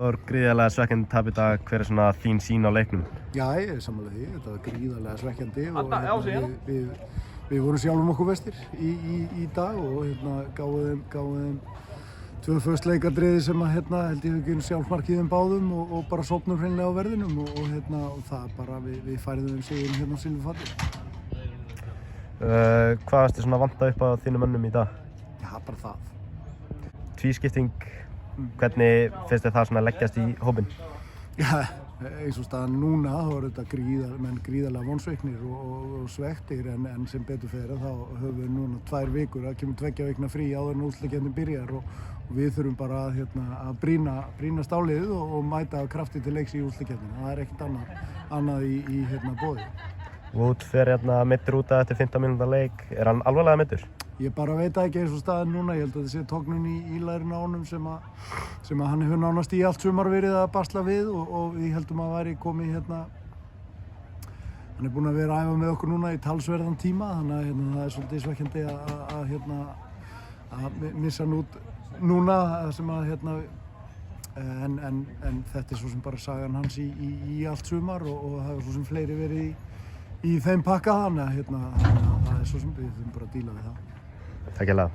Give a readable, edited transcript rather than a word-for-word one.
Það var gríðarlega svekkjandi tap í dag. Hver svona þín sýn á leiknum? Já, ég er sammála því. Þetta var gríðarlega svekkjandi og við vorum sjálfum okkur vestir í dag og gáum þeim 2 föstleikadriði sem held ég við gerum sjálfsmarkið báðum og bara sofnum hreinlega á verðinum og það bara við færðum sigurinn á silfurfati. Hvað varst þið svona vanta upp á þínum mönnum í dag? Já, bara það. Tvískipting, hvernig finnst þið það svona leggjast í hópinn? Já, eins og staðan núna þá eru þetta menn gríðarlega vonsviknir og svekktir en sem betur fer þá höfum við núna 2 vikur, það kemur 2 vikna frí áður en úrslitakeppnin byrjar og við þurfum bara að brýna stálið og mæta krafti til leiks í úrslitakeppninni. Það er ekkert annað í boði. Wood fer meiddur út eftir 15 mínútna leik. Er hann alvarlega meiddur? Ég bara veit ekki eins og staðan núna. Ég held að þetta sé tognun í lærinu á honum sem hann hefur nánast í allt sumar verið að basla við og við heldum að væri komið hann er búinn að vera að æfa með okkur núna í talsverðan tíma þannig að það er svolítið svekkjandi að missa hann út núna sem en þetta er svo sem bara sagan hans í allt sumar og það er svo sem fleiri verið í þeim pakka þannig að það er svo sem við þurfum bara að díla við það. Takk hérlega.